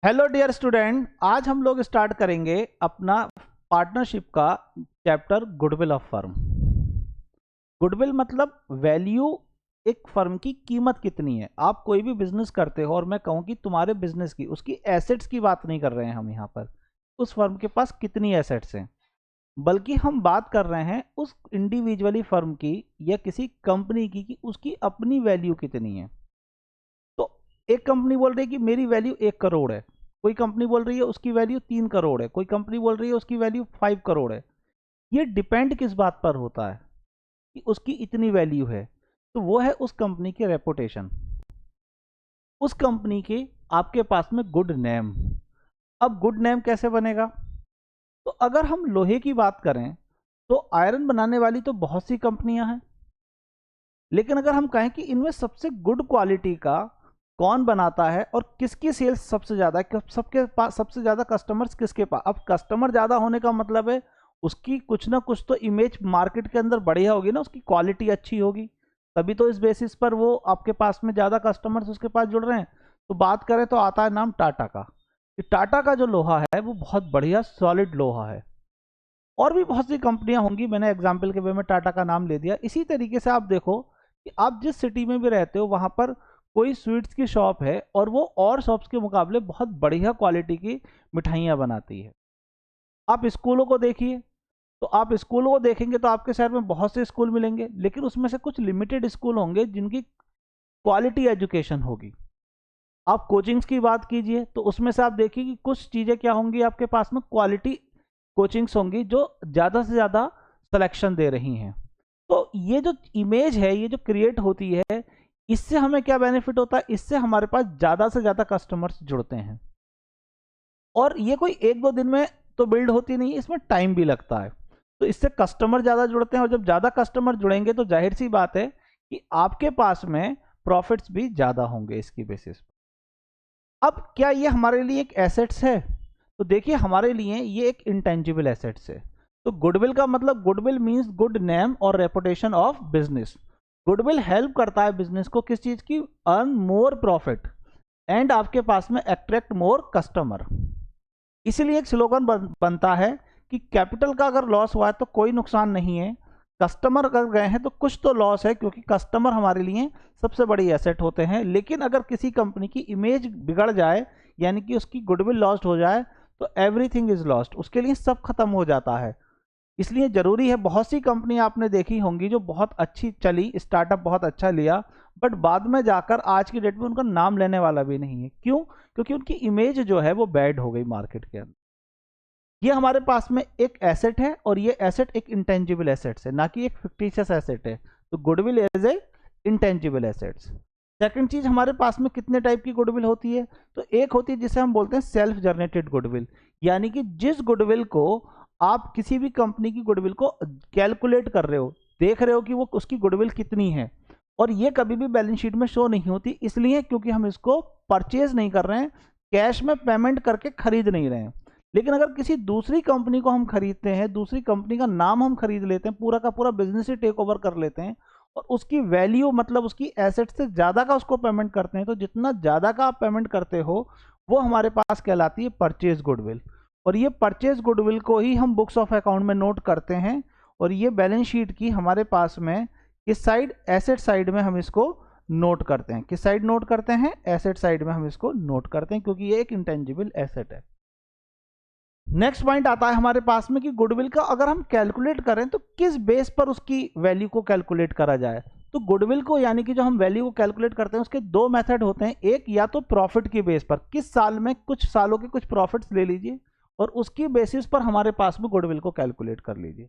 Hello dear student, आज हम लोग स्टार्ट करेंगे अपना पार्टनरशिप का chapter goodwill of firm. Goodwill मतलब वैल्यू, एक फर्म की कीमत कितनी है। आप कोई भी बिजनेस करते हो और मैं कहूं कि तुम्हारे बिजनेस की, उसकी एसेट्स की बात नहीं कर रहे हैं हम यहाँ पर, उस फर्म के पास कितनी एसेट्स हैं, बल्कि हम बात कर रहे हैं उस इंडिविजुअली फर्म की या किसी कंपनी की कि उसकी अपनी वैल्यू कितनी है। तो एक कंपनी बोल रही है कि मेरी वैल्यू 1 करोड़ है, कोई कंपनी बोल रही है उसकी वैल्यू 3 करोड़ है, कोई कंपनी बोल रही है उसकी वैल्यू 5 करोड़ है। ये डिपेंड किस बात पर होता है कि उसकी इतनी वैल्यू है, तो वो है उस कंपनी की रेपुटेशन, उस कंपनी के आपके पास में गुड नेम। अब गुड नेम कैसे बनेगा? तो अगर हम लोहे की बात करें तो आयरन बनाने वाली तो बहुत सी कंपनियां हैं, लेकिन अगर हम कहें कि इनमें सबसे गुड क्वालिटी का कौन बनाता है और किसकी सेल्स सबसे ज़्यादा है, सबके पास सबसे ज़्यादा कस्टमर्स किसके पास। अब कस्टमर ज़्यादा होने का मतलब है उसकी कुछ ना कुछ तो इमेज मार्केट के अंदर बढ़िया होगी ना, उसकी क्वालिटी अच्छी होगी, तभी तो इस बेसिस पर वो आपके पास में ज़्यादा कस्टमर्स उसके पास जुड़ रहे हैं। तो बात करें तो आता है नाम टाटा का। टाटा का जो लोहा है वो बहुत बढ़िया सॉलिड लोहा है। और भी बहुत सी कंपनियां होंगी, मैंने एग्जाम्पल के वे में टाटा का नाम ले दिया। इसी तरीके से आप देखो कि आप जिस सिटी में भी रहते हो वहां पर कोई स्वीट्स की शॉप है और वो और शॉप्स के मुकाबले बहुत बढ़िया क्वालिटी की मिठाइयाँ बनाती है। आप स्कूलों को देखिए, तो आप स्कूलों को देखेंगे तो आपके शहर में बहुत से स्कूल मिलेंगे, लेकिन उसमें से कुछ लिमिटेड स्कूल होंगे जिनकी क्वालिटी एजुकेशन होगी। आप कोचिंग्स की बात कीजिए तो उसमें से आप देखिए कि कुछ चीज़ें क्या होंगी, आपके पास में क्वालिटी कोचिंग्स होंगी जो ज़्यादा से ज़्यादा सिलेक्शन दे रही हैं। तो ये जो इमेज है, ये जो क्रिएट होती है, इससे हमें क्या बेनिफिट होता है? इससे हमारे पास ज़्यादा से ज़्यादा कस्टमर्स जुड़ते हैं। और ये कोई 1-2 दिन में तो बिल्ड होती नहीं है, इसमें टाइम भी लगता है। तो इससे कस्टमर ज़्यादा जुड़ते हैं और जब ज़्यादा कस्टमर जुड़ेंगे तो जाहिर सी बात है कि आपके पास में प्रॉफिट्स भी ज़्यादा होंगे इसकी बेसिस पर। अब क्या ये हमारे लिए एक एसेट्स है? तो देखिए, हमारे लिए ये एक इंटेंजिबल एसेट्स है। तो गुडविल का मतलब, गुडविल मींस गुड नेम और reputation of business. Goodwill help करता है बिजनेस को किस चीज की? अर्न मोर प्रॉफिट एंड आपके पास में अट्रैक्ट मोर कस्टमर। इसीलिए एक स्लोगन बनता है कि कैपिटल का अगर लॉस हुआ है तो कोई नुकसान नहीं है, कस्टमर अगर गए हैं तो कुछ तो लॉस है, क्योंकि कस्टमर हमारे लिए सबसे बड़ी एसेट होते हैं। लेकिन अगर किसी कंपनी की इमेज बिगड़ जाए, यानी कि उसकी गुडविल लॉस्ट हो जाए, तो एवरीथिंग इज लॉस्ट, उसके लिए सब खत्म हो जाता है। इसलिए जरूरी है, बहुत सी कंपनी आपने देखी होंगी जो बहुत अच्छी चली, स्टार्टअप बहुत अच्छा लिया, बट बाद में जाकर आज की डेट में उनका नाम लेने वाला भी नहीं है। क्यों? क्योंकि उनकी इमेज जो है वो बैड हो गई मार्केट के अंदर। ये हमारे पास में एक एसेट है और ये एसेट एक इंटेंजिबल एसेट्स है, ना कि एक फिक्टिशियस एसेट है। तो goodwill as a intangible assets. Second चीज, हमारे पास में कितने टाइप की गुडविल होती है? तो एक होती है जिसे हम बोलते हैं सेल्फ जनरेटेड गुडविल, यानी कि जिस गुडविल को आप किसी भी कंपनी की गुडविल को कैलकुलेट कर रहे हो, देख रहे हो कि वो उसकी गुडविल कितनी है, और ये कभी भी बैलेंस शीट में शो नहीं होती, इसलिए क्योंकि हम इसको परचेज नहीं कर रहे हैं, कैश में पेमेंट करके खरीद नहीं रहे हैं। लेकिन अगर किसी दूसरी कंपनी को हम खरीदते हैं, दूसरी कंपनी का नाम हम खरीद लेते हैं, पूरा का पूरा बिजनेस ही टेक ओवर कर लेते हैं और उसकी वैल्यू मतलब उसकी एसेट से ज़्यादा का उसको पेमेंट करते हैं, तो जितना ज़्यादा का आप पेमेंट करते हो वो हमारे पास कहलाती है परचेज गुडविल। और ये परचेज गुडविल को ही हम बुक्स ऑफ अकाउंट में नोट करते हैं, और ये बैलेंस शीट की हमारे पास में किस साइड? एसेट साइड में हम इसको नोट करते हैं। किस साइड नोट करते हैं? एसेट साइड में हम इसको नोट करते हैं, क्योंकि ये एक इंटेंजिबल एसेट है। नेक्स्ट पॉइंट आता है हमारे पास में कि गुडविल का अगर हम कैलकुलेट करें तो किस बेस पर उसकी वैल्यू को कैलकुलेट करा जाए। तो गुडविल को, यानी कि जो हम वैल्यू को कैलकुलेट करते हैं, उसके दो मेथड होते हैं। एक, या तो प्रॉफिट की बेस पर, किस साल में कुछ सालों के कुछ प्रॉफिट्स ले लीजिए और उसकी बेसिस पर हमारे पास में गुडविल को कैलकुलेट कर लीजिए।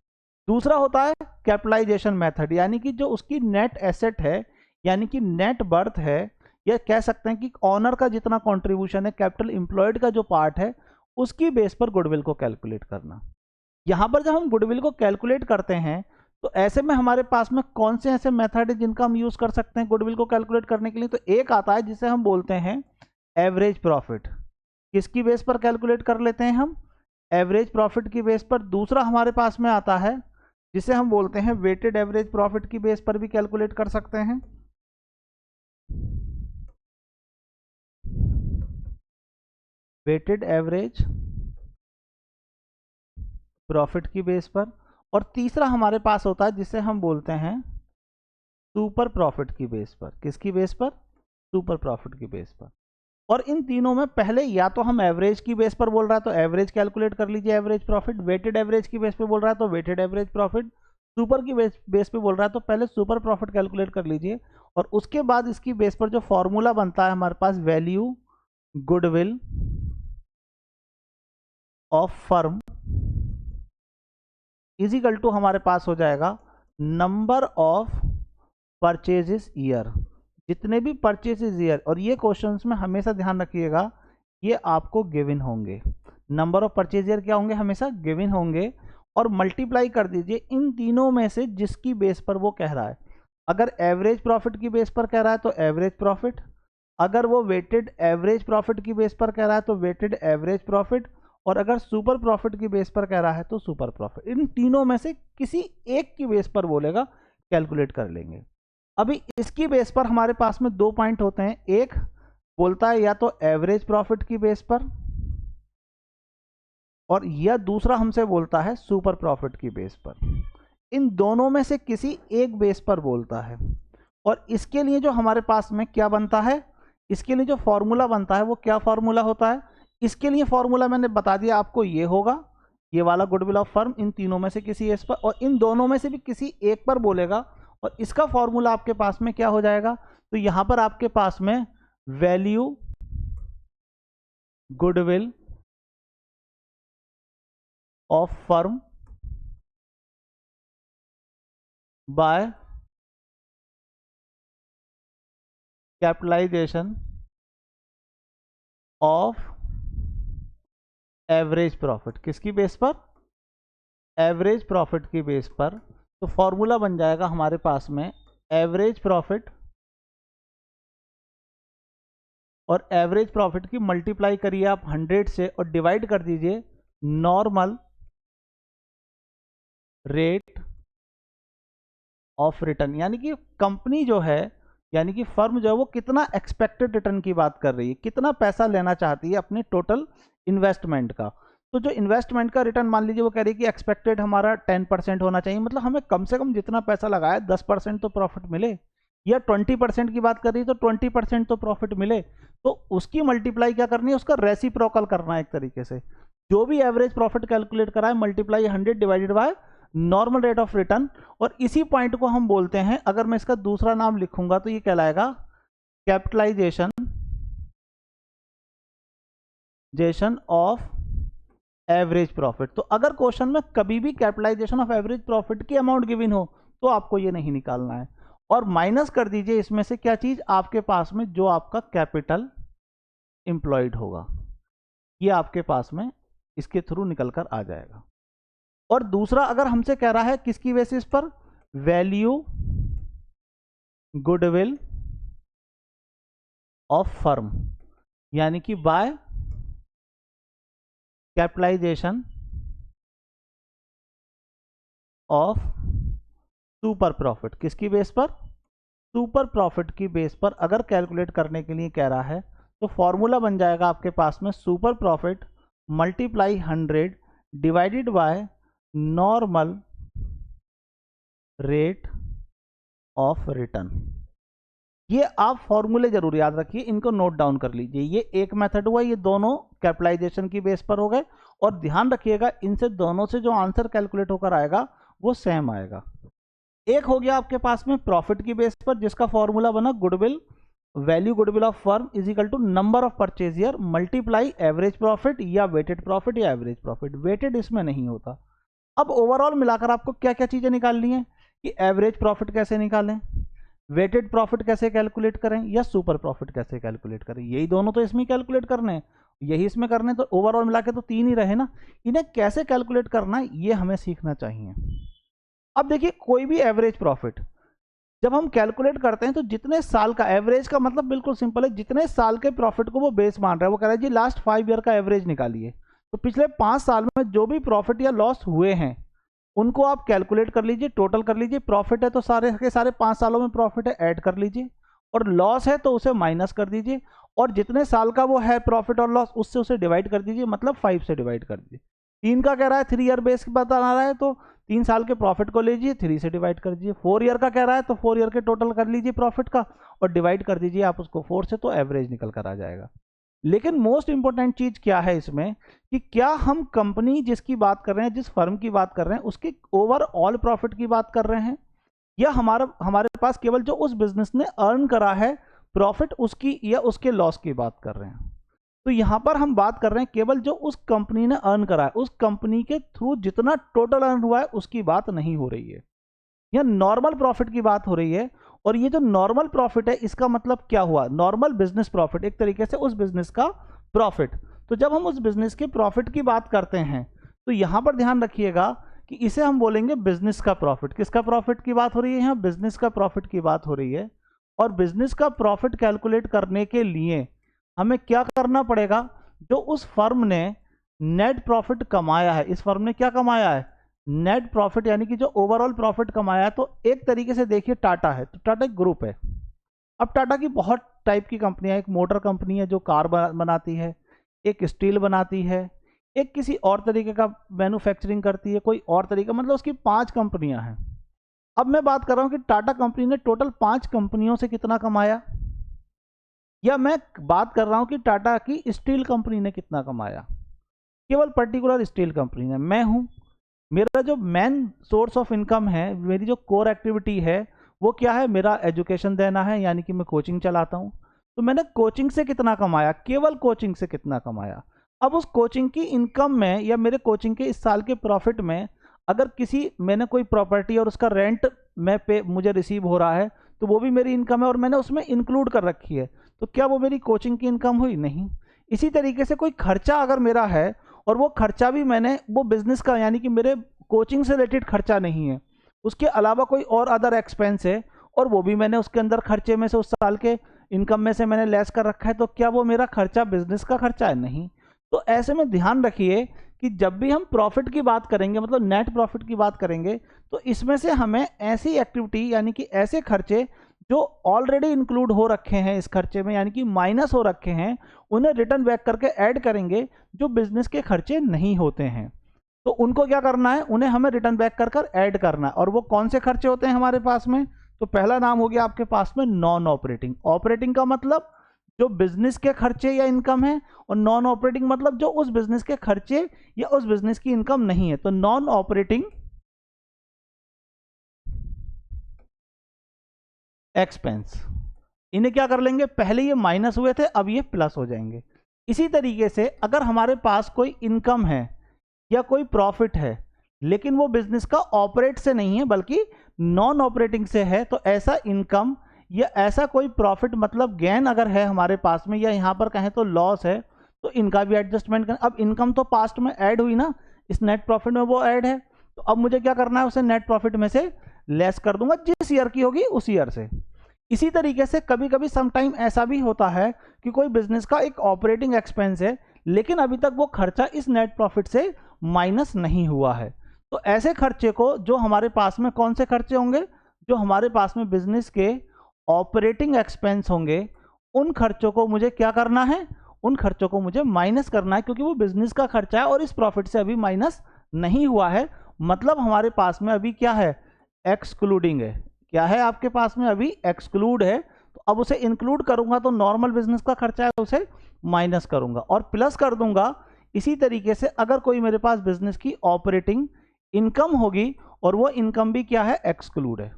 दूसरा होता है कैपिटलाइजेशन मेथड, यानी कि जो उसकी नेट एसेट है, यानी कि नेट वर्थ है, या कह सकते हैं कि ऑनर का जितना कॉन्ट्रीब्यूशन है, कैपिटल एम्प्लॉयड का जो पार्ट है, उसकी बेस पर गुडविल को कैलकुलेट करना। यहां पर जब हम गुडविल को कैलकुलेट करते हैं तो ऐसे में हमारे पास में कौन से ऐसे मेथड है जिनका हम यूज कर सकते हैं गुडविल को कैलकुलेट करने के लिए? तो एक आता है जिसे हम बोलते हैं एवरेज प्रॉफिट। किसकी बेस पर कैलकुलेट कर लेते हैं हम? एवरेज प्रॉफिट की बेस पर। दूसरा हमारे पास में आता है जिसे हम बोलते हैं वेटेड एवरेज प्रॉफिट की बेस पर भी कैलकुलेट कर सकते हैं। वेटेड एवरेज प्रॉफिट की बेस पर, और तीसरा हमारे पास होता है जिसे हम बोलते हैं सुपर प्रॉफिट की बेस पर। किसकी बेस पर? सुपर प्रॉफिट की बेस पर। और इन तीनों में पहले या तो हम एवरेज की बेस पर बोल रहा है तो एवरेज कैलकुलेट कर लीजिए, एवरेज प्रॉफिट। वेटेड एवरेज की बेस पे बोल रहा है तो वेटेड एवरेज प्रॉफिट। सुपर की बेस पे बोल रहा है तो पहले सुपर प्रॉफिट कैलकुलेट कर लीजिए, और उसके बाद इसकी बेस पर जो फॉर्मूला बनता है हमारे पास, value goodwill of firm is equal to हमारे पास हो जाएगा नंबर ऑफ परचेजेस ईयर, जितने भी परचेजेस ईयर। और ये क्वेश्चंस में हमेशा ध्यान रखिएगा, ये आपको गिवन होंगे। नंबर ऑफ परचेज ईयर क्या होंगे? हमेशा गिवन होंगे। और मल्टीप्लाई कर दीजिए इन तीनों में से जिसकी बेस पर वो कह रहा है। अगर एवरेज प्रॉफिट की बेस पर कह रहा है तो एवरेज प्रॉफिट, अगर वो वेटेड एवरेज प्रॉफिट की बेस पर कह रहा है तो वेटेड एवरेज प्रॉफिट, और अगर सुपर प्रॉफिट की बेस पर कह रहा है तो सुपर प्रॉफिट। इन तीनों में से किसी एक की बेस पर बोलेगा, कैलकुलेट कर लेंगे। अभी इसकी बेस पर हमारे पास में दो पॉइंट होते हैं, एक बोलता है या तो एवरेज प्रॉफिट की बेस पर, और या दूसरा हमसे बोलता है सुपर प्रॉफिट की बेस पर। इन दोनों में से किसी एक बेस पर बोलता है। और इसके लिए जो हमारे पास में क्या बनता है, इसके लिए जो फॉर्मूला बनता है वो क्या फॉर्मूला होता है? इसके लिए फॉर्मूला मैंने बता दिया आपको, ये होगा ये वाला गुडविल ऑफ फर्म इन तीनों में से किसी एक पर, और इन दोनों में से भी किसी एक पर बोलेगा। और इसका फॉर्मूला आपके पास में क्या हो जाएगा? तो यहां पर आपके पास में value goodwill of firm by capitalisation of average profit. किसकी बेस पर? एवरेज प्रॉफिट की बेस पर। तो फॉर्मूला बन जाएगा हमारे पास में एवरेज प्रॉफिट, और एवरेज प्रॉफिट की मल्टीप्लाई करिए आप 100 से और डिवाइड कर दीजिए नॉर्मल रेट ऑफ रिटर्न। यानी कि कंपनी जो है, यानी कि फर्म जो है वो कितना एक्सपेक्टेड रिटर्न की बात कर रही है, कितना पैसा लेना चाहती है अपने टोटल इन्वेस्टमेंट का। तो जो इन्वेस्टमेंट का रिटर्न मान लीजिए वो कह रही है कि एक्सपेक्टेड हमारा 10% होना चाहिए, मतलब हमें कम से कम जितना पैसा लगाया 10% तो प्रॉफिट मिले, या 20% की बात कर रही है तो 20% तो प्रॉफिट मिले। तो उसकी मल्टीप्लाई क्या करनी है? उसका रेसिप्रोकल करना है एक तरीके से। जो भी एवरेज प्रॉफिट कैलकुलेट करा है, multiply 100 divided by normal rate of return. और इसी पॉइंट को हम बोलते हैं, अगर मैं इसका दूसरा नाम लिखूंगा तो ये कहलाएगा कैपिटलाइजेशन ऑफ एवरेज प्रॉफिट। तो अगर क्वेश्चन में कभी भी कैपिटलाइजेशन ऑफ एवरेज प्रॉफिट की अमाउंट गिवन हो तो आपको ये नहीं निकालना है, और माइनस कर दीजिए इसमें से क्या चीज? आपके पास में जो आपका कैपिटल इंप्लॉयड होगा, ये आपके पास में इसके थ्रू निकल कर आ जाएगा। और दूसरा अगर हमसे कह रहा है किसकी बेसिस पर? वैल्यू गुडविल ऑफ फर्म, यानी कि by capitalisation of super profit. किसकी बेस पर? सुपर प्रॉफिट की बेस पर अगर कैलकुलेट करने के लिए कह रहा है तो फॉर्मूला बन जाएगा आपके पास में super profit multiply 100 divided by normal rate of return. ये आप फॉर्मूले जरूर याद रखिए, इनको नोट डाउन कर लीजिए। ये एक मेथड हुआ, ये दोनों कैपिटलाइजेशन की बेस पर हो गए। और ध्यान रखिएगा इनसे दोनों से जो आंसर कैलकुलेट होकर आएगा वो सेम आएगा। एक हो गया आपके पास में प्रॉफिट की बेस पर, जिसका फॉर्मूला बना goodwill, value goodwill of firm is equal to number of purchase year multiply average profit या वेटेड प्रॉफिट या एवरेज प्रॉफिट। वेटेड इसमें नहीं होता। अब ओवरऑल मिलाकर आपको क्या क्या चीजें निकालनी है कि एवरेज प्रॉफिट कैसे निकालें, वेटेड प्रॉफिट कैसे कैलकुलेट करें, या सुपर प्रॉफिट कैसे कैलकुलेट करें। यही दोनों तो इसमें कैलकुलेट करने हैं, यही इसमें करने, तो ओवरऑल मिला के तो 3 ही रहे ना। इन्हें कैसे कैलकुलेट करना है ये हमें सीखना चाहिए। अब देखिए कोई भी एवरेज प्रॉफिट जब हम कैलकुलेट करते हैं तो जितने साल का, एवरेज का मतलब बिल्कुल सिंपल है, जितने साल के प्रॉफिट को वो बेस मान रहा है। वो कह रहा है जी लास्ट 5 ईयर का एवरेज निकालिए, तो पिछले 5 साल में जो भी प्रॉफिट या लॉस हुए हैं उनको आप कैलकुलेट कर लीजिए, टोटल कर लीजिए। प्रॉफिट है तो सारे के सारे 5 सालों में प्रॉफिट है, ऐड कर लीजिए, और लॉस है तो उसे माइनस कर दीजिए। और जितने साल का वो है प्रॉफिट और लॉस उससे उसे डिवाइड कर दीजिए, मतलब 5 से डिवाइड कर दीजिए। 3 का कह रहा है 3 ईयर बेस की बात आ रहा है तो 3 साल के प्रॉफिट को लीजिए 3 से डिवाइड कर दीजिए। 4 ईयर का कह रहा है तो 4 ईयर के टोटल कर लीजिए प्रॉफिट का और डिवाइड कर दीजिए आप उसको 4 से, तो एवरेज निकल कर आ जाएगा। लेकिन मोस्ट इंपॉर्टेंट चीज क्या है इसमें कि क्या हम कंपनी जिसकी बात कर रहे हैं, जिस फर्म की बात कर रहे हैं, उसके ओवरऑल प्रॉफिट की बात कर रहे हैं, या हमारे पास केवल जो उस बिजनेस ने अर्न करा है प्रॉफिट उसकी या उसके लॉस की बात कर रहे हैं। तो यहां पर हम बात कर रहे हैं केवल जो उस कंपनी ने अर्न करा है, उस कंपनी के थ्रू जितना टोटल अर्न हुआ है उसकी बात नहीं हो रही है, या नॉर्मल प्रॉफिट की बात हो रही है। और ये जो नॉर्मल प्रॉफिट है इसका मतलब क्या हुआ, नॉर्मल बिजनेस प्रॉफिट, एक तरीके से उस बिजनेस का प्रॉफिट। तो जब हम उस बिजनेस के प्रॉफिट की बात करते हैं तो यहां पर ध्यान रखिएगा कि इसे हम बोलेंगे बिजनेस का प्रॉफिट। किसका प्रॉफिट की बात हो रही है, यहाँ बिजनेस का प्रॉफिट की बात हो रही है। और बिजनेस का प्रॉफिट कैलकुलेट करने के लिए हमें क्या करना पड़ेगा, जो उस फर्म ने नेट प्रॉफिट कमाया है, इस फर्म ने क्या कमाया है, नेट प्रॉफिट, यानी कि जो ओवरऑल प्रॉफिट कमाया है। तो एक तरीके से देखिए टाटा है, तो टाटा एक ग्रुप है। अब टाटा की बहुत टाइप की कंपनियां, एक मोटर कंपनी है जो कार बनाती है, एक स्टील बनाती है, एक किसी और तरीके का मैन्युफैक्चरिंग करती है, कोई और तरीका, मतलब उसकी 5 कंपनियां हैं। अब मैं बात कर रहा हूं कि टाटा कंपनी ने टोटल 5 कंपनियों से कितना कमाया, या मैं बात कर रहा हूं कि टाटा की स्टील कंपनी ने कितना कमाया, केवल पर्टिकुलर स्टील कंपनी ने। मैं हूं, मेरा जो मेन सोर्स ऑफ इनकम है, मेरी जो कोर एक्टिविटी है वो क्या है, मेरा एजुकेशन देना है, यानी कि मैं कोचिंग चलाता हूं। तो मैंने कोचिंग से कितना कमाया, केवल कोचिंग से कितना कमाया। अब उस कोचिंग की इनकम में या मेरे कोचिंग के इस साल के प्रॉफिट में अगर मैंने कोई प्रॉपर्टी और उसका रेंट मुझे रिसीव हो रहा है तो वो भी मेरी इनकम है और मैंने उसमें इंक्लूड कर रखी है, तो क्या वो मेरी कोचिंग की इनकम हुई, नहीं। इसी तरीके से कोई खर्चा अगर मेरा है और वो खर्चा भी मैंने वो बिजनेस का, यानी कि मेरे कोचिंग से रिलेटेड खर्चा नहीं है, उसके अलावा कोई और अदर एक्सपेंस है और वो भी मैंने उसके अंदर खर्चे में से उस साल के इनकम में से मैंने लेस कर रखा है, तो क्या वो मेरा खर्चा बिजनेस का खर्चा है, नहीं। तो ऐसे में ध्यान रखिए कि जब भी हम प्रॉफिट की बात करेंगे, मतलब नेट प्रॉफिट की बात करेंगे, तो इसमें से हमें ऐसी एक्टिविटी, यानी कि ऐसे खर्चे जो ऑलरेडी इंक्लूड हो रखे हैं इस खर्चे में, यानी कि माइनस हो रखे हैं, उन्हें रिटर्न बैक करके ऐड करेंगे। जो बिजनेस के खर्चे नहीं होते हैं तो उनको क्या करना है, उन्हें हमें रिटर्न बैक कर कर ऐड करना है। और वो कौन से खर्चे होते हैं हमारे पास में, तो पहला नाम हो गया आपके पास में नॉन ऑपरेटिंग। ऑपरेटिंग का मतलब जो बिजनेस के खर्चे या इनकम है, और नॉन ऑपरेटिंग मतलब जो उस बिजनेस के खर्चे या उस बिजनेस की इनकम नहीं है। तो नॉन ऑपरेटिंग एक्सपेंस, इन्हें क्या कर लेंगे, पहले ये माइनस हुए थे अब ये प्लस हो जाएंगे। इसी तरीके से अगर हमारे पास कोई इनकम है या कोई प्रॉफिट है लेकिन वो बिजनेस का ऑपरेट से नहीं है बल्कि नॉन ऑपरेटिंग से है, तो ऐसा इनकम या ऐसा कोई प्रॉफिट मतलब गेन अगर है हमारे पास में, या यहां पर कहें तो लॉस है, तो इनका भी एडजस्टमेंट करें। अब इनकम तो पास्ट में ऐड हुई ना, इस नेट प्रॉफिट में वो ऐड है, तो अब मुझे क्या करना है, उसे नेट प्रॉफिट में से लेस कर दूंगा, जिस ईयर की होगी उस ईयर से। इसी तरीके से कभी कभी समटाइम ऐसा भी होता है कि कोई बिजनेस का एक ऑपरेटिंग एक्सपेंस है लेकिन अभी तक वो खर्चा इस नेट प्रॉफिट से माइनस नहीं हुआ है, तो ऐसे खर्चे को, जो हमारे पास में कौन से खर्चे होंगे, जो हमारे पास में बिजनेस के ऑपरेटिंग एक्सपेंस होंगे, उन खर्चों को मुझे क्या करना है, उन खर्चों को मुझे माइनस करना है, क्योंकि वो बिजनेस का खर्चा है और इस प्रॉफिट से अभी माइनस नहीं हुआ है। मतलब हमारे पास में अभी क्या है, एक्सक्लूडिंग है। क्या है आपके पास में, अभी एक्सक्लूड है। तो अब उसे इंक्लूड करूंगा तो नॉर्मल बिजनेस का खर्चा है उसे माइनस करूंगा और प्लस कर दूंगा। इसी तरीके से अगर कोई मेरे पास बिजनेस की ऑपरेटिंग इनकम होगी और वो इनकम भी क्या है, एक्सक्लूड है।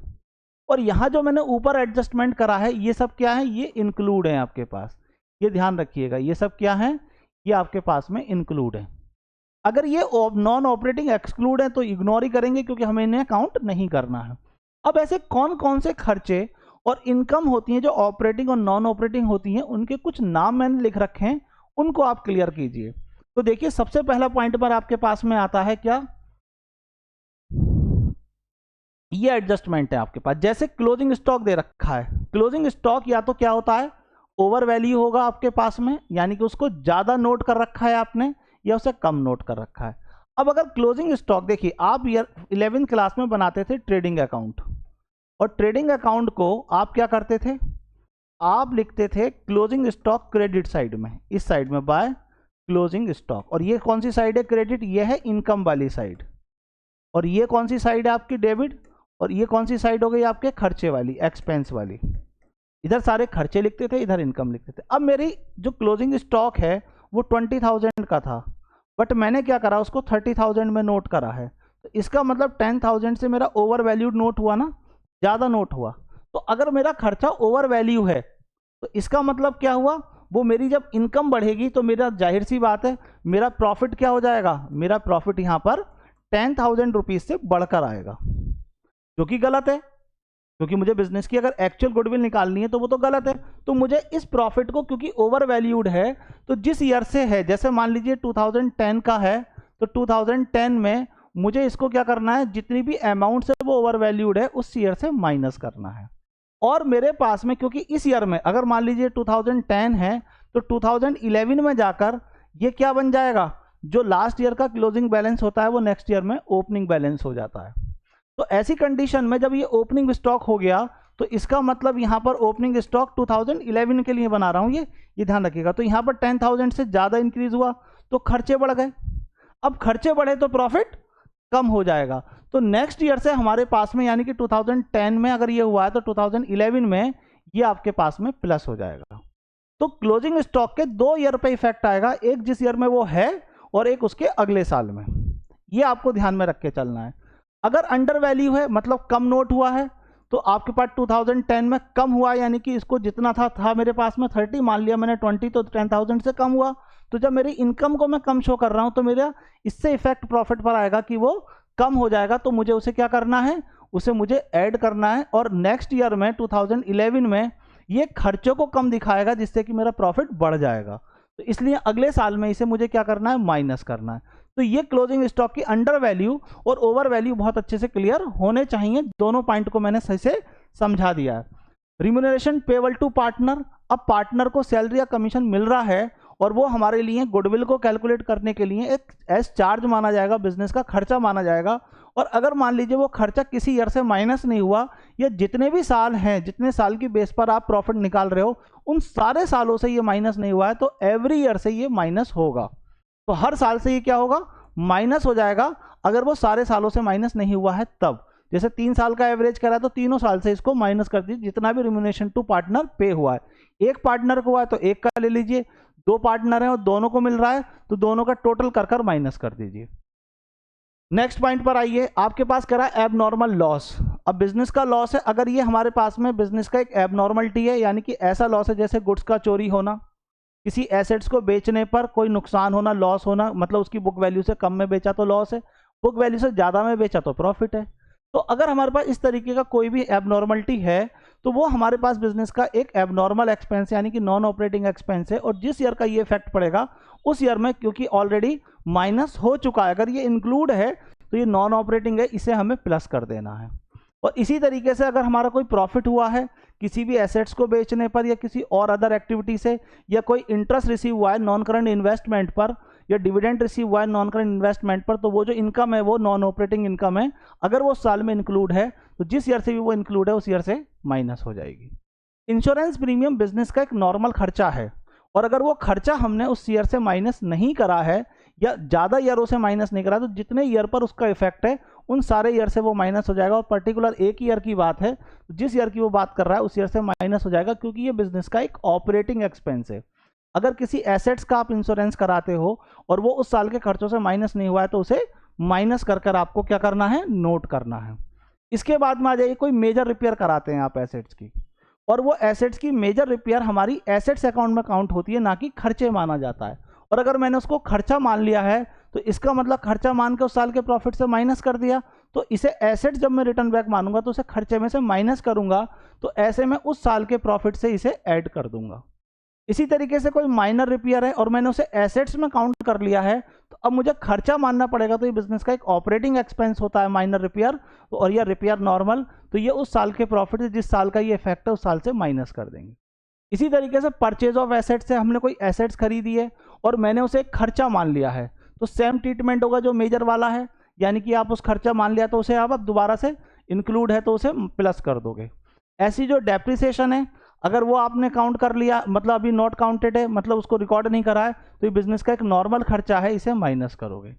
और यहां जो मैंने ऊपर एडजस्टमेंट करा है ये सब क्या है, ये इंक्लूड है आपके पास, ये ध्यान रखिएगा, ये सब क्या है, ये आपके पास में इंक्लूड है। अगर ये नॉन ऑपरेटिंग एक्सक्लूड है तो इग्नोर ही करेंगे क्योंकि हमें इन्हें काउंट नहीं करना है। अब ऐसे कौन कौन से खर्चे और इनकम होती हैं जो ऑपरेटिंग और नॉन ऑपरेटिंग होती हैं, उनके कुछ नाम मैंने लिख रखे हैं, उनको आप क्लियर कीजिए। तो देखिए सबसे पहला पॉइंट पर आपके पास में आता है क्या, ये एडजस्टमेंट है आपके पास। जैसे क्लोजिंग स्टॉक दे रखा है, क्लोजिंग स्टॉक या तो क्या होता है, ओवर वैल्यू होगा आपके पास में, यानी कि उसको ज्यादा नोट कर रखा है आपने या उसे कम नोट कर रखा है। अब अगर क्लोजिंग स्टॉक, देखिए आप 11वीं क्लास में बनाते थे ट्रेडिंग अकाउंट, और ट्रेडिंग अकाउंट को आप क्या करते थे, आप लिखते थे क्लोजिंग स्टॉक क्रेडिट साइड में, इस साइड में बाय क्लोजिंग स्टॉक, और ये कौन सी साइड है क्रेडिट, ये है इनकम वाली साइड, और ये कौन सी साइड है आपकी डेबिट, और ये कौन सी साइड हो गई आपके खर्चे वाली, एक्सपेंस वाली। इधर सारे खर्चे लिखते थे, इधर इनकम लिखते थे। अब मेरी जो क्लोजिंग स्टॉक है वो 20,000 का था, बट मैंने क्या करा, उसको 30,000 में नोट करा है, तो इसका मतलब 10,000 से मेरा ओवर वैल्यूड नोट हुआ ना, ज़्यादा नोट हुआ। तो अगर मेरा खर्चा ओवर वैल्यू है तो इसका मतलब क्या हुआ, वो मेरी जब इनकम बढ़ेगी तो मेरा जाहिर सी बात है मेरा प्रॉफिट क्या हो जाएगा, मेरा प्रॉफिट यहाँ पर 10,000 रुपीज़ से बढ़कर आएगा, जो कि गलत है, क्योंकि मुझे बिजनेस की अगर एक्चुअल गुडविल निकालनी है तो वो तो गलत है। तो मुझे इस प्रॉफिट को, क्योंकि ओवर वैल्यूड है, तो जिस ईयर से है, जैसे मान लीजिए 2010 का है, तो 2010 में मुझे इसको क्या करना है, जितनी भी अमाउंट से वो ओवर वैल्यूड है उस ईयर से माइनस करना है। और मेरे पास में, क्योंकि इस ईयर में अगर मान लीजिए 2010 है, तो 2011 में जाकर ये क्या बन जाएगा, जो लास्ट ईयर का क्लोजिंग बैलेंस होता है वो नेक्स्ट ईयर में ओपनिंग बैलेंस हो जाता है। तो ऐसी कंडीशन में जब ये ओपनिंग स्टॉक हो गया, तो इसका मतलब यहाँ पर ओपनिंग स्टॉक 2011 के लिए बना रहा हूँ, ये ध्यान रखिएगा। तो यहाँ पर 10,000 से ज़्यादा इंक्रीज हुआ तो खर्चे बढ़ गए, अब खर्चे बढ़े तो प्रॉफिट कम हो जाएगा। तो नेक्स्ट ईयर से हमारे पास में, यानी कि 2010 में अगर ये हुआ है तो 2011 में ये आपके पास में प्लस हो जाएगा। तो क्लोजिंग स्टॉक के 2 ईयर पे इफेक्ट आएगा, एक जिस ईयर में वो है और एक उसके अगले साल में, ये आपको ध्यान में रख के चलना है। अगर अंडर वैल्यू है, मतलब कम नोट हुआ है, तो आपके पास 2010 में कम हुआ, यानी कि इसको जितना था मेरे पास में 30, मान लिया मैंने 20, तो 10,000 से कम हुआ। तो जब मेरी इनकम को मैं कम शो कर रहा हूं तो मेरा इससे इफेक्ट प्रॉफिट पर आएगा कि वो कम हो जाएगा, तो मुझे उसे क्या करना है, उसे मुझे ऐड करना है। और नेक्स्ट ईयर में 2011 में ये खर्चों को कम दिखाएगा, जिससे कि मेरा प्रॉफिट बढ़ जाएगा। तो इसलिए अगले साल में इसे मुझे क्या करना है, माइनस करना है। तो ये क्लोजिंग स्टॉक की अंडर वैल्यू और ओवर वैल्यू बहुत अच्छे से क्लियर होने चाहिए, दोनों पॉइंट को मैंने सही से समझा दिया है। रिम्यूनरेशन पेबल टू पार्टनर, अब पार्टनर को सैलरी या कमीशन मिल रहा है और वो हमारे लिए गुडविल को कैलकुलेट करने के लिए एक एस चार्ज माना जाएगा, बिजनेस का खर्चा माना जाएगा। और अगर मान लीजिए वो खर्चा किसी ईयर से माइनस नहीं हुआ, या जितने भी साल हैं, जितने साल की बेस पर आप प्रॉफिट निकाल रहे हो, उन सारे सालों से ये माइनस नहीं हुआ है, तो एवरी ईयर से ये माइनस होगा। तो हर साल से ये क्या होगा, माइनस हो जाएगा। अगर वो सारे सालों से माइनस नहीं हुआ है तब, जैसे 3 साल का एवरेज करा तो तीनों साल से इसको माइनस कर दीजिए, जितना भी रिम्यूनरेशन टू पार्टनर पे हुआ है। एक पार्टनर को हुआ है तो एक का ले लीजिए, 2 पार्टनर हैं और दोनों को मिल रहा है तो दोनों का टोटल कर माइनस कर दीजिए। नेक्स्ट पॉइंट पर आइए, आपके पास करा एबनॉर्मल लॉस। अब बिजनेस का लॉस है, अगर ये हमारे पास में बिजनेस का एक एबनॉर्मलिटी है, यानी कि ऐसा लॉस है जैसे गुड्स का चोरी होना, किसी एसेट्स को बेचने पर कोई नुकसान होना, लॉस होना, मतलब उसकी बुक वैल्यू से कम में बेचा तो लॉस है, बुक वैल्यू से ज़्यादा में बेचा तो प्रॉफिट है। तो अगर हमारे पास इस तरीके का कोई भी एबनॉर्मलिटी है तो वो हमारे पास बिजनेस का एक एबनॉर्मल एक्सपेंस यानी कि नॉन ऑपरेटिंग एक्सपेंस है, और जिस ईयर का ये इफेक्ट पड़ेगा उस ईयर में, क्योंकि ऑलरेडी माइनस हो चुका है, अगर ये इंक्लूड है तो ये नॉन ऑपरेटिंग है, इसे हमें प्लस कर देना है। और इसी तरीके से अगर हमारा कोई प्रॉफिट हुआ है किसी भी एसेट्स को बेचने पर या किसी और अदर एक्टिविटी से, या कोई इंटरेस्ट रिसीव हुआ है नॉन करंट इन्वेस्टमेंट पर, या डिविडेंड रिसीव हुआ है नॉन करंट इन्वेस्टमेंट पर, तो वो जो इनकम है वो नॉन ऑपरेटिंग इनकम है, अगर वो साल में इंक्लूड है तो जिस ईयर से भी वो इंक्लूड है उस ईयर से माइनस हो जाएगी। इंश्योरेंस प्रीमियम बिजनेस का एक नॉर्मल खर्चा है, और अगर वो खर्चा हमने उस ईयर से माइनस नहीं करा है या ज़्यादा ईयरों से माइनस नहीं करा, तो जितने ईयर पर उसका इफेक्ट है उन सारे ईयर से वो माइनस हो जाएगा। और पर्टिकुलर एक ईयर की बात है, तो जिस ईयर की वो बात कर रहा है उस ईयर से माइनस हो जाएगा, क्योंकि ये बिजनेस का एक ऑपरेटिंग एक्सपेंस है। अगर किसी एसेट्स का आप इंश्योरेंस कराते हो और वो उस साल के खर्चों से माइनस नहीं हुआ है तो उसे माइनस कर आपको क्या करना है, नोट करना है। इसके बाद में आ जाइए, कोई मेजर रिपेयर कराते हैं आप एसेट्स की, और वो एसेट्स की मेजर रिपेयर हमारी एसेट्स अकाउंट में काउंट होती है, ना कि खर्चे माना जाता है। और अगर मैंने उसको खर्चा मान लिया है तो इसका मतलब खर्चा मान के उस साल के प्रॉफिट से माइनस कर दिया, तो इसे एसेट जब मैं रिटर्न बैक मानूंगा तो उसे खर्चे में से माइनस करूंगा, तो ऐसे में उस साल के प्रॉफिट से इसे ऐड कर दूंगा। इसी तरीके से कोई माइनर रिपेयर है और मैंने उसे एसेट्स में काउंट कर लिया है, तो अब मुझे खर्चा मानना पड़ेगा, तो ये बिजनेस का एक ऑपरेटिंग एक्सपेंस होता है माइनर रिपेयर, और यह रिपेयर नॉर्मल, तो ये उस साल के प्रॉफिट से, जिस साल का ये इफेक्ट है उस साल से माइनस कर देंगे। इसी तरीके से परचेज ऑफ एसेट्स से, हमने कोई एसेट्स खरीदी है और मैंने उसे एक खर्चा मान लिया है, तो सेम ट्रीटमेंट होगा जो मेजर वाला है, यानी कि आप उस खर्चा मान लिया तो उसे आप दोबारा से इंक्लूड है तो उसे प्लस कर दोगे। ऐसी जो डेप्रिसिएशन है, अगर वो आपने काउंट कर लिया, मतलब अभी नॉट काउंटेड है, मतलब उसको रिकॉर्ड नहीं करा है, तो ये बिजनेस का एक नॉर्मल खर्चा है, इसे माइनस करोगे।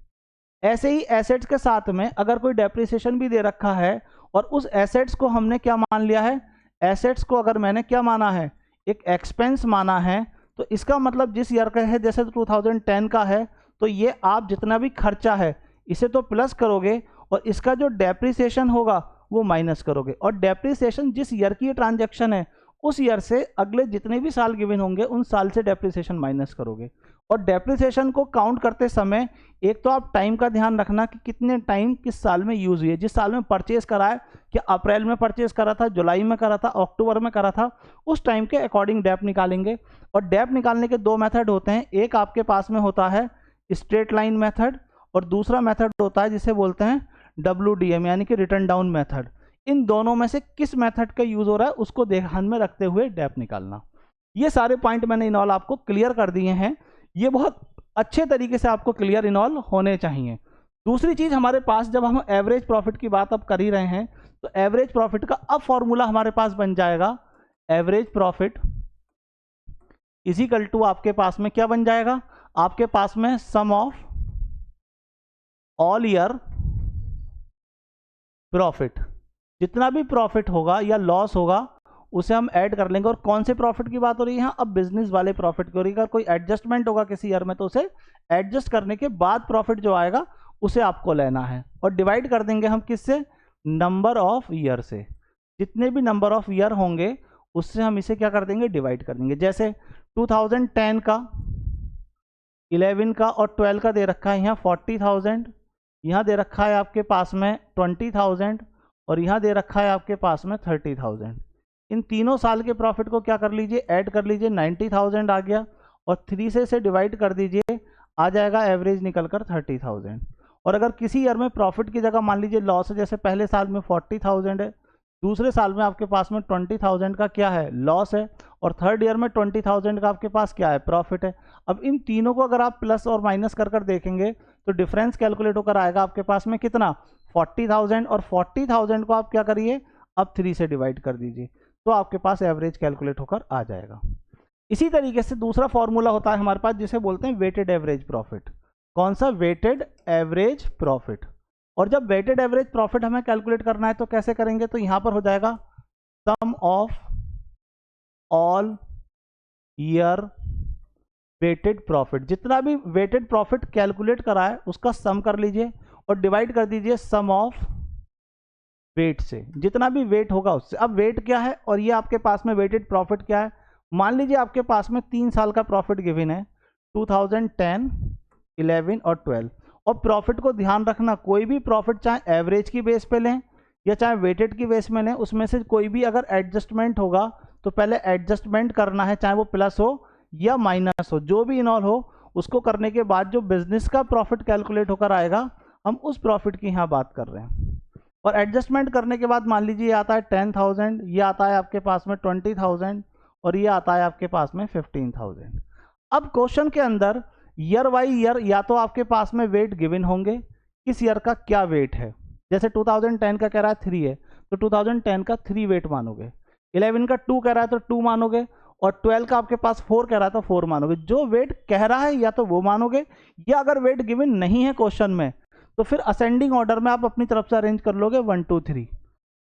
ऐसे ही एसेट्स के साथ में अगर कोई डेप्रिसिएशन भी दे रखा है और उस एसेट्स को हमने क्या मान लिया है, एसेट्स को अगर मैंने क्या माना है, एक एक्सपेंस माना है, तो इसका मतलब जिस ईयर का है, जैसे 2010 का है, तो ये आप जितना भी खर्चा है इसे तो प्लस करोगे और इसका जो डेप्रिसिएशन होगा वो माइनस करोगे। और डेप्रिसिएशन जिस ईयर की ट्रांजैक्शन है उस ईयर से अगले जितने भी साल गिवन होंगे उन साल से डेप्रिसिएशन माइनस करोगे। और डेप्रिसिएशन को काउंट करते समय एक तो आप टाइम का ध्यान रखना कि कितने टाइम किस साल में यूज हुई है। जिस साल में परचेज करा है, कि अप्रैल में परचेज करा था, जुलाई में करा था, अक्टूबर में करा था, उस टाइम के अकॉर्डिंग डेप निकालेंगे। और डेप निकालने के दो मेथड होते हैं, एक आपके पास में होता है स्ट्रेट लाइन मेथड और दूसरा मेथड होता है जिसे बोलते हैं WDM यानी कि रिटर्न डाउन मेथड। इन दोनों में से किस मेथड का यूज हो रहा है उसको ध्यान में रखते हुए डेप निकालना। ये सारे पॉइंट मैंने इन ऑल आपको क्लियर कर दिए हैं, ये बहुत अच्छे तरीके से आपको क्लियर इन ऑल होने चाहिए। दूसरी चीज हमारे पास, जब हम एवरेज प्रॉफिट की बात अब कर ही रहे हैं, तो एवरेज प्रॉफिट का अब फॉर्मूला हमारे पास बन जाएगा, average profit is equal to आपके पास में क्या बन जाएगा, आपके पास में sum of all year profit. जितना भी प्रॉफिट होगा या लॉस होगा उसे हम ऐड कर लेंगे। और कौन से प्रॉफिट की बात हो रही है यहाँ, अब बिजनेस वाले प्रॉफिट की हो रही है। अगर कोई एडजस्टमेंट होगा किसी ईयर में तो उसे एडजस्ट करने के बाद प्रॉफिट जो आएगा उसे आपको लेना है। और डिवाइड कर देंगे हम किससे, नंबर ऑफ ईयर से। जितने भी नंबर ऑफ ईयर होंगे उससे हम इसे क्या कर देंगे, डिवाइड कर देंगे। जैसे 2010 का, 11 का और 12 का दे रखा है यहाँ 40,000, यहाँ दे रखा है आपके पास में 20,000 और यहाँ दे रखा है आपके पास में 30,000। इन तीनों साल के प्रॉफिट को क्या कर लीजिए, ऐड कर लीजिए, 90,000 आ गया और 3 से इसे डिवाइड कर दीजिए, आ जाएगा एवरेज निकल कर 30,000। और अगर किसी ईयर में प्रॉफिट की जगह मान लीजिए लॉस है, जैसे पहले साल में 40,000 है, दूसरे साल में आपके पास में 20,000 का क्या है, लॉस है, और थर्ड ईयर में 20,000 का आपके पास क्या है, प्रॉफिट है। अब इन तीनों को अगर आप प्लस और माइनस कर कर देखेंगे तो डिफरेंस कैलकुलेट होकर आएगा आपके पास में कितना, 40,000। और 40,000 को आप क्या करिए, अब 3 से डिवाइड कर दीजिए, तो आपके पास एवरेज कैलकुलेट होकर आ जाएगा। इसी तरीके से दूसरा फॉर्मूला होता है हमारे पास जिसे बोलते हैं वेटेड एवरेज प्रॉफिट। कौन सा, वेटेड एवरेज प्रॉफिट। और जब वेटेड एवरेज प्रॉफिट हमें कैलकुलेट करना है तो कैसे करेंगे, तो यहां पर हो जाएगा sum of all year weighted profit. जितना भी वेटेड प्रॉफिट कैलकुलेट करा है उसका सम कर लीजिए और डिवाइड कर दीजिए सम ऑफ वेट से, जितना भी वेट होगा उससे। अब वेट क्या है और ये आपके पास में वेटेड प्रॉफिट क्या है। मान लीजिए आपके पास में 3 साल का प्रॉफिट गिवन है, 2010, 11 और 12। और प्रॉफिट को ध्यान रखना, कोई भी प्रॉफिट चाहे एवरेज की बेस पे लें या चाहे वेटेड की बेस में लें, उसमें से कोई भी अगर एडजस्टमेंट होगा तो पहले एडजस्टमेंट करना है, चाहे वो प्लस हो या माइनस हो, जो भी इन्वॉल्व हो उसको करने के बाद जो बिजनेस का प्रॉफिट कैलकुलेट होकर आएगा, हम उस प्रॉफिट की यहाँ बात कर रहे हैं। और एडजस्टमेंट करने के बाद मान लीजिए ये आता है 10,000, ये आता है आपके पास में 20,000 और ये आता है आपके पास में 15,000। अब क्वेश्चन के अंदर ईयर बाई ईयर या तो आपके पास में वेट गिवन होंगे, किस ईयर का क्या वेट है। जैसे 2010 का कह रहा है 3 है तो 2010 का 3 वेट मानोगे, 11 का 2 कह रहा है तो 2 मानोगे, और 12 का आपके पास 4 कह रहा है तो 4 मानोगे। जो वेट कह रहा है या तो वो मानोगे, या अगर वेट गिवन नहीं है क्वेश्चन में तो फिर असेंडिंग ऑर्डर में आप अपनी तरफ से अरेंज कर लोगे 1 2 3।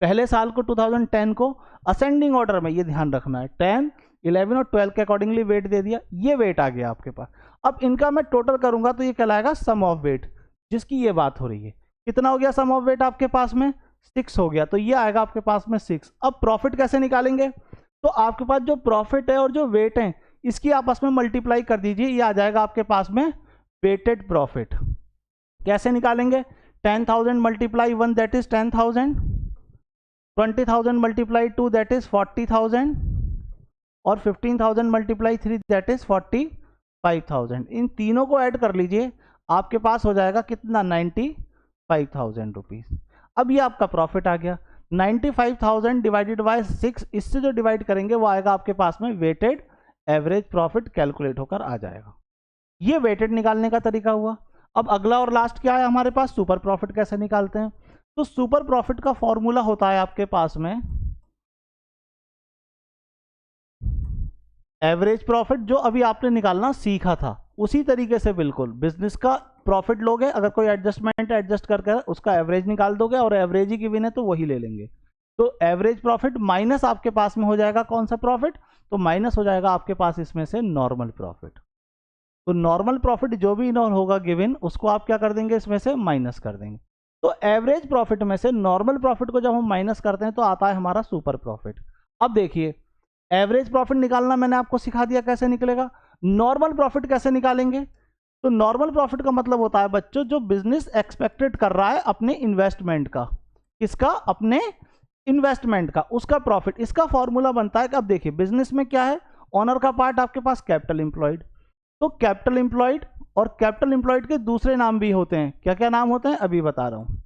पहले साल को 2010 को असेंडिंग ऑर्डर में, ये ध्यान रखना है, 10, 11 और 12 के अकॉर्डिंगली वेट दे दिया, ये वेट आ गया आपके पास। अब इनका मैं टोटल करूंगा तो ये कहलाएगा सम ऑफ वेट, जिसकी ये बात हो रही है। कितना हो गया सम ऑफ वेट आपके पास में, 6 हो गया, तो ये आएगा आपके पास में 6। अब प्रॉफिट कैसे निकालेंगे, तो आपके पास जो प्रॉफिट है और जो वेट है इसकी आपस में मल्टीप्लाई कर दीजिए, ये आ जाएगा आपके पास में वेटेड प्रॉफिट। कैसे निकालेंगे, 10,000 multiply 1 that is 10,000, 20,000 multiply 2 that is 40,000 और 15,000 मल्टीप्लाई 3 दैट इज 45,000। इन तीनों को ऐड कर लीजिए, आपके पास हो जाएगा कितना, 95,000 रुपीज। अब ये आपका प्रॉफिट आ गया। 95,000 डिवाइडेड बाय 6, इससे जो डिवाइड करेंगे वो आएगा आपके पास में वेटेड एवरेज प्रॉफिट कैलकुलेट होकर आ जाएगा। ये वेटेड निकालने का तरीका हुआ। अब अगला और लास्ट क्या है हमारे पास, सुपर प्रॉफिट कैसे निकालते हैं। तो सुपर प्रॉफिट का फॉर्मूला होता है आपके पास में एवरेज प्रॉफिट जो अभी आपने निकालना सीखा था उसी तरीके से बिल्कुल बिजनेस का प्रॉफिट लोगे, अगर कोई एडजस्टमेंट है एडजस्ट करके उसका एवरेज निकाल दोगे और एवरेज ही गिवन है तो वही ले लेंगे। तो एवरेज प्रॉफिट माइनस आपके पास में हो जाएगा कौन सा प्रॉफिट, तो माइनस हो जाएगा आपके पास इसमें से नॉर्मल प्रॉफिट। तो नॉर्मल प्रॉफिट जो भी होगा गिवन उसको आप क्या कर देंगे, इसमें से माइनस कर देंगे। तो एवरेज प्रॉफिट में से नॉर्मल प्रॉफिट को जब हम माइनस करते हैं तो आता है हमारा सुपर प्रॉफिट। अब देखिए एवरेज प्रॉफिट निकालना मैंने आपको सिखा दिया कैसे निकलेगा। नॉर्मल प्रॉफिट कैसे निकालेंगे, तो नॉर्मल प्रॉफिट का मतलब होता है बच्चों जो बिजनेस एक्सपेक्टेड कर रहा है अपने इन्वेस्टमेंट का, किसका, अपने इन्वेस्टमेंट का, उसका प्रॉफिट। इसका फॉर्मूला बनता है कि अब देखिए बिजनेस में क्या है, ऑनर का पार्ट आपके पास कैपिटल एम्प्लॉयड, तो कैपिटल एम्प्लॉयड और कैपिटल एम्प्लॉयड के दूसरे नाम भी होते हैं। क्या क्या नाम होते हैं अभी बता रहा हूं।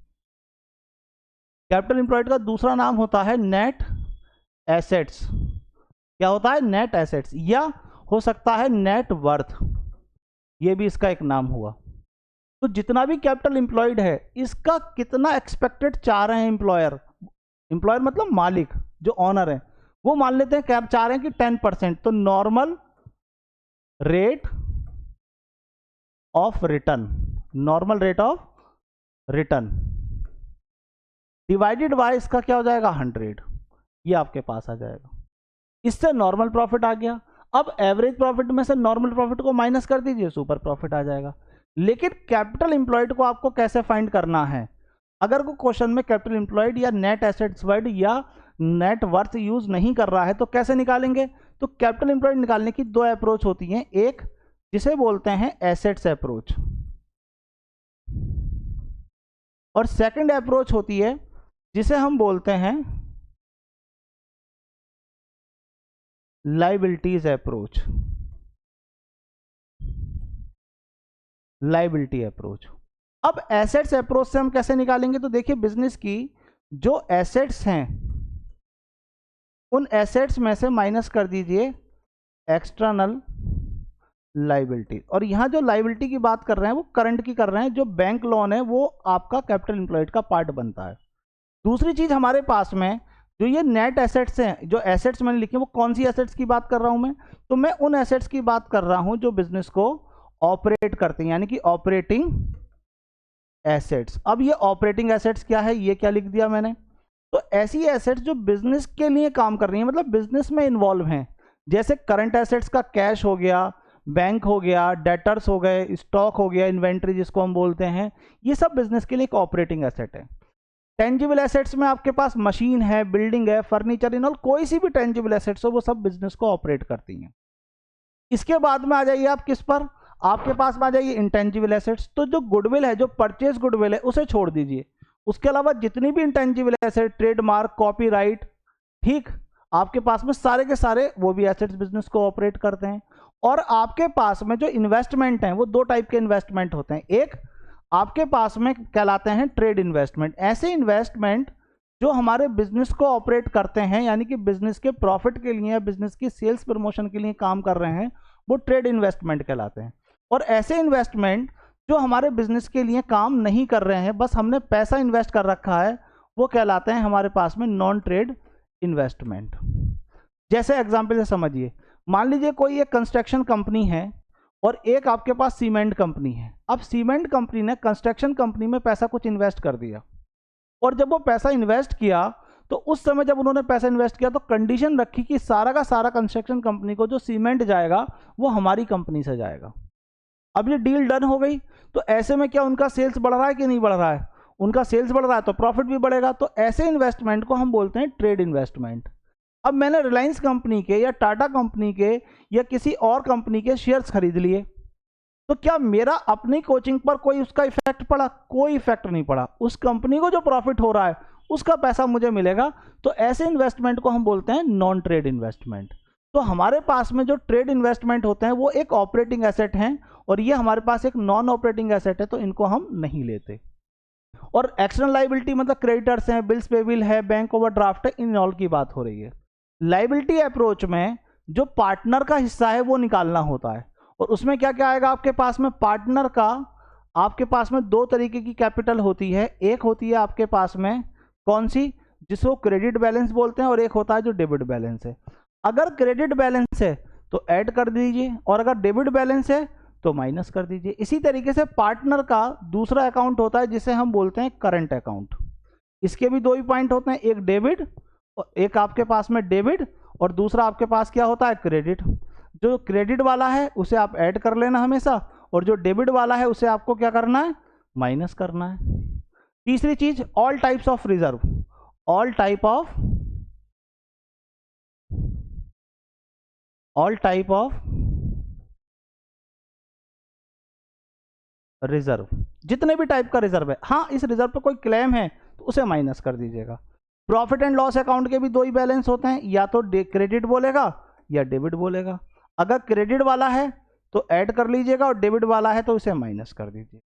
कैपिटल एम्प्लॉयड का दूसरा नाम होता है नेट एसेट्स। क्या होता है, नेट एसेट्स, या हो सकता है नेट वर्थ, ये भी इसका एक नाम हुआ। तो जितना भी कैपिटल एम्प्लॉयड है इसका कितना एक्सपेक्टेड चाह रहे हैं एम्प्लॉयर, एम्प्लॉयर मतलब मालिक जो ऑनर है, वो मान लेते हैं क्या चाह रहे हैं कि 10%, तो normal rate of return, normal rate of return divided by इसका क्या हो जाएगा 100, ये आपके पास आ जाएगा। इससे नॉर्मल प्रॉफिट आ गया। अब एवरेज प्रॉफिट में से नॉर्मल प्रॉफिट को माइनस कर दीजिए, सुपर प्रॉफिट आ जाएगा। लेकिन कैपिटल एम्प्लॉयड को आपको कैसे फाइंड करना है, अगर कोई क्वेश्चन में कैपिटल एम्प्लॉयड या नेट एसेट्स वर्ड या नेट वर्थ यूज नहीं कर रहा है तो कैसे निकालेंगे। तो कैपिटल एम्प्लॉयड निकालने की दो अप्रोच होती हैं, एक जिसे बोलते हैं एसेट्स अप्रोच और सेकंड अप्रोच होती है जिसे हम बोलते हैं लायबिलिटीज अप्रोच, लायबिलिटी अप्रोच। अब एसेट्स अप्रोच से हम कैसे निकालेंगे, तो देखिए बिजनेस की जो एसेट्स हैं उन एसेट्स में से माइनस कर दीजिए एक्सटर्नल लायबिलिटी, और यहां जो लायबिलिटी की बात कर रहे हैं वो करंट की कर रहे हैं, जो बैंक लोन है वो आपका कैपिटल एम्प्लॉयड का पार्ट बनता है। दूसरी चीज हमारे पास में जो ये नेट एसेट्स हैं, जो एसेट्स मैंने लिखे वो कौन सी एसेट्स की बात कर रहा हूं मैं, तो मैं उन एसेट्स की बात कर रहा हूं जो बिजनेस को ऑपरेट करते हैं, यानी कि ऑपरेटिंग एसेट्स। अब ये ऑपरेटिंग एसेट्स क्या है, ये क्या लिख दिया मैंने, तो ऐसी एसेट्स जो बिजनेस के लिए काम कर रही है, मतलब बिजनेस में इन्वॉल्व हैं, जैसे करंट एसेट्स का कैश हो गया, बैंक हो गया, डेटर्स हो गए, स्टॉक हो गया, इन्वेंट्री जिसको हम बोलते हैं, ये सब बिजनेस के लिए एक ऑपरेटिंग एसेट है। टेंजिबल एसेट्स में आपके पास मशीन है, बिल्डिंग है, फर्नीचर इन ऑल, कोई सी भी टेंजिबल एसेट्स हो वो सब बिजनेस को ऑपरेट करती हैं। इसके बाद में आ जाइए आप किस पर, आपके पास में आ जाइए इंटेंजिबल एसेट्स। तो जो गुडविल है, जो परचेज गुडविल है उसे छोड़ दीजिए, उसके अलावा जितनी भी इंटेंजिबल एसेट, ट्रेडमार्क, कॉपीराइट, ठीक, आपके पास में सारे के सारे वो भी एसेट्स बिजनेस को ऑपरेट करते हैं। और आपके पास में जो इन्वेस्टमेंट हैं वो दो टाइप के इन्वेस्टमेंट होते हैं, एक आपके पास में कहलाते हैं ट्रेड इन्वेस्टमेंट, ऐसे इन्वेस्टमेंट जो हमारे बिजनेस को ऑपरेट करते हैं, यानी कि बिजनेस के प्रॉफिट के लिए या बिजनेस की सेल्स प्रमोशन के लिए काम कर रहे हैं, वो ट्रेड इन्वेस्टमेंट कहलाते हैं। और ऐसे इन्वेस्टमेंट जो हमारे बिजनेस के लिए काम नहीं कर रहे हैं, बस हमने पैसा इन्वेस्ट कर रखा है, वो कहलाते हैं हमारे पास में नॉन ट्रेड इन्वेस्टमेंट। जैसे एग्जाम्पल से समझिए, मान लीजिए कोई एक कंस्ट्रक्शन कंपनी है और एक आपके पास सीमेंट कंपनी है। अब सीमेंट कंपनी ने कंस्ट्रक्शन कंपनी में पैसा कुछ इन्वेस्ट कर दिया, और जब वो पैसा इन्वेस्ट किया तो उस समय जब उन्होंने पैसा इन्वेस्ट किया तो कंडीशन रखी कि सारा का सारा कंस्ट्रक्शन कंपनी को जो सीमेंट जाएगा वो हमारी कंपनी से जाएगा। अब ये डील डन हो गई, तो ऐसे में क्या उनका सेल्स बढ़ रहा है कि नहीं बढ़ रहा है, उनका सेल्स बढ़ रहा है तो प्रॉफिट भी बढ़ेगा। तो ऐसे इन्वेस्टमेंट को हम बोलते हैं ट्रेड इन्वेस्टमेंट। अब मैंने रिलायंस कंपनी के या टाटा कंपनी के या किसी और कंपनी के शेयर्स खरीद लिए, तो क्या मेरा अपनी कोचिंग पर कोई उसका इफेक्ट पड़ा? कोई इफेक्ट नहीं पड़ा। उस कंपनी को जो प्रॉफिट हो रहा है उसका पैसा मुझे मिलेगा। तो ऐसे इन्वेस्टमेंट को हम बोलते हैं नॉन ट्रेड इन्वेस्टमेंट। तो हमारे पास में जो ट्रेड इन्वेस्टमेंट होते हैं वो एक ऑपरेटिंग एसेट हैं, और ये हमारे पास एक नॉन ऑपरेटिंग एसेट है, तो इनको हम नहीं लेते। और एक्सटर्नल लायबिलिटी मतलब क्रेडिटर्स हैं, बिल्स पेबल है, बैंक ओवरड्राफ्ट है, इन ऑल की बात हो रही है। लायबिलिटी अप्रोच में जो पार्टनर का हिस्सा है वो निकालना होता है, और उसमें क्या क्या आएगा आपके पास में, पार्टनर का आपके पास में दो तरीके की कैपिटल होती है। एक होती है आपके पास में कौन सी, जिसको क्रेडिट बैलेंस बोलते हैं, और एक होता है जो डेबिट बैलेंस है। अगर क्रेडिट बैलेंस है तो ऐड कर दीजिए, और अगर डेबिट बैलेंस है तो माइनस कर दीजिए। इसी तरीके से पार्टनर का दूसरा अकाउंट होता है जिसे हम बोलते हैं करंट अकाउंट। इसके भी दो ही पॉइंट होते हैं, एक डेबिट, एक आपके पास में डेबिट और दूसरा आपके पास क्या होता है, क्रेडिट। जो क्रेडिट वाला है उसे आप ऐड कर लेना हमेशा, और जो डेबिट वाला है उसे आपको क्या करना है, माइनस करना है। तीसरी चीज, all types of reserve. All type of reserve, जितने भी टाइप का रिजर्व है, हाँ इस रिजर्व पर कोई क्लेम है तो उसे माइनस कर दीजिएगा। प्रॉफिट एंड लॉस अकाउंट के भी दो ही बैलेंस होते हैं, या तो क्रेडिट बोलेगा या डेबिट बोलेगा। अगर क्रेडिट वाला है तो ऐड कर लीजिएगा, और डेबिट वाला है तो उसे माइनस कर दीजिए।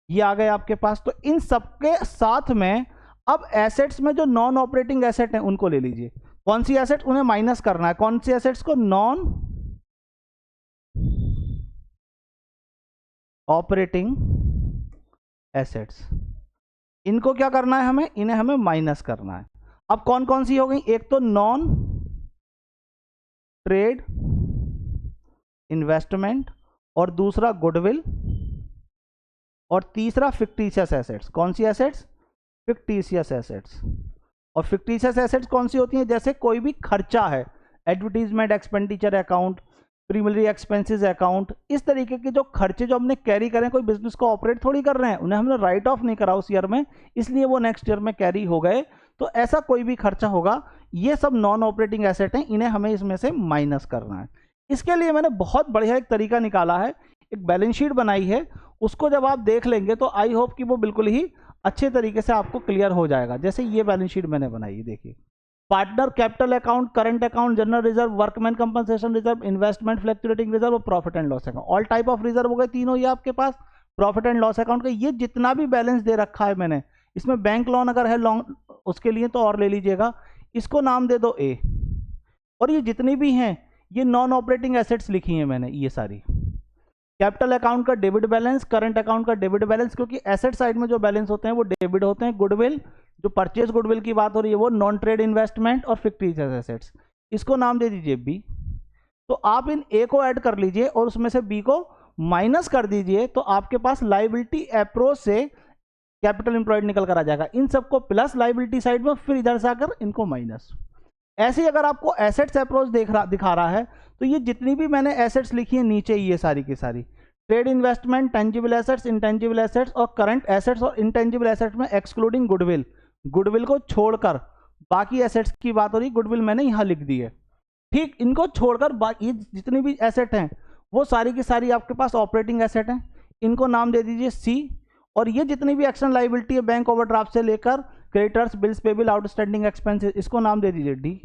ये आ गए आपके पास। तो इन सबके साथ में अब एसेट्स में जो नॉन ऑपरेटिंग एसेट है उनको ले लीजिए। कौन सी एसेट, उन्हें माइनस करना है। कौन सी एसेट्स को, नॉन ऑपरेटिंग एसेट्स, इनको क्या करना है हमें, इन्हें हमें माइनस करना है। अब कौन कौन सी हो गई, एक तो नॉन ट्रेड इन्वेस्टमेंट, और दूसरा गुडविल, और तीसरा फिक्टिशियस एसेट्स। कौन सी एसेट्स, फिक्टिशियस एसेट्स। और फिक्टिशियस एसेट्स कौन सी होती हैं, जैसे कोई भी खर्चा है, advertisement expenditure account, preliminary expenses account, इस तरीके के जो खर्चे जो हमने कैरी करें, कोई बिजनेस को ऑपरेट थोड़ी कर रहे हैं, उन्हें हमने राइट ऑफ नहीं करा उस ईयर में, इसलिए वो नेक्स्ट ईयर में कैरी हो गए। तो ऐसा कोई भी खर्चा होगा, ये सब नॉन ऑपरेटिंग एसेट हैं, इन्हें हमें इसमें से माइनस करना है। इसके लिए मैंने बहुत बढ़िया एक तरीका निकाला है, एक बैलेंस शीट बनाई है, उसको जब आप देख लेंगे तो आई होप कि वो बिल्कुल ही अच्छे तरीके से आपको क्लियर हो जाएगा। जैसे ये बैलेंस शीट मैंने बनाई, देखिए, partner capital account, current account, general reserve, workman compensation reserve, investment fluctuating reserve और profit and loss account. All type of reserve हो गए तीनों ये आपके पास। प्रॉफिट एंड लॉस अकाउंट का ये जितना भी बैलेंस दे रखा है मैंने, इसमें बैंक लोन अगर है लॉन्ग, उसके लिए तो और ले लीजिएगा, इसको नाम दे दो ए। और ये जितनी भी हैं ये नॉन ऑपरेटिंग एसेट्स लिखी हैं मैंने, ये सारी। कैपिटल अकाउंट का डेबिट बैलेंस, करंट अकाउंट का डेबिट बैलेंस, क्योंकि एसेट साइड में जो बैलेंस होते हैं वो डेबिट होते हैं। गुडविल, जो परचेज गुडविल की बात हो रही है वो नॉन ट्रेड इन्वेस्टमेंट और फिक्टिशियस एसेट्स, इसको नाम दे दीजिए बी। तो आप इन ए को ऐड कर लीजिए और उसमें से बी को माइनस कर दीजिए, तो आपके पास लाइबिलिटी अप्रोच से कैपिटल एम्प्लॉयड निकल कर आ जाएगा। इन सबको प्लस लाइबिलिटी साइड में, फिर इधर से आकर इनको माइनस। ऐसे ही अगर आपको एसेट्स अप्रोच दिखा रहा है तो ये जितनी भी मैंने एसेट्स लिखी है नीचे, ये सारी की सारी trade investment, tangible assets, intangible assets और करंट एसेट्स, और इंटेंजिबल एसेट्स में एक्सक्लूडिंग गुडविल, गुडविल को छोड़कर बाकी एसेट्स की बात हो रही, गुडविल मैंने यहां लिख दी है। ठीक, इनको छोड़कर बाकी जितनी भी एसेट हैं वो सारी की सारी आपके पास ऑपरेटिंग एसेट हैं, इनको नाम दे दीजिए सी। और ये जितनी भी एक्शन लाइबिलिटी है, बैंक ओवरड्राफ्ट से लेकर creditors, bills payable, outstanding expenses, इसको नाम दे दीजिए डी।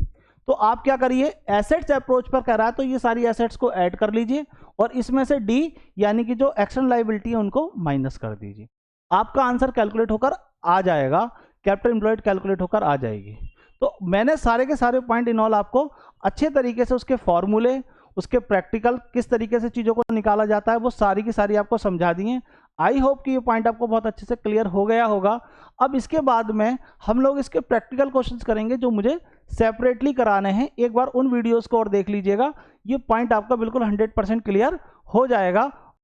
तो आप क्या करिए, एसेट्स अप्रोच पर कह रहा है तो ये सारी एसेट्स को ऐड कर लीजिए, और इसमें से डी यानी कि जो एक्शन लाइबिलिटी है उनको माइनस कर दीजिए। आपका आंसर कैलकुलेट होकर आ जाएगा, कैपिटल एम्प्लॉयड कैलकुलेट होकर आ जाएगी। तो मैंने सारे के सारे पॉइंट इन ऑल आपको अच्छे तरीके से उसके फॉर्मूले, उसके प्रैक्टिकल किस तरीके से चीज़ों को निकाला जाता है, वो सारी की सारी आपको समझा दिए। आई होप कि ये पॉइंट आपको बहुत अच्छे से क्लियर हो गया होगा। अब इसके बाद में हम लोग इसके प्रैक्टिकल क्वेश्चंस करेंगे जो मुझे सेपरेटली कराने हैं। एक बार उन वीडियोस को और देख लीजिएगा, ये पॉइंट आपका बिल्कुल 100% क्लियर हो जाएगा।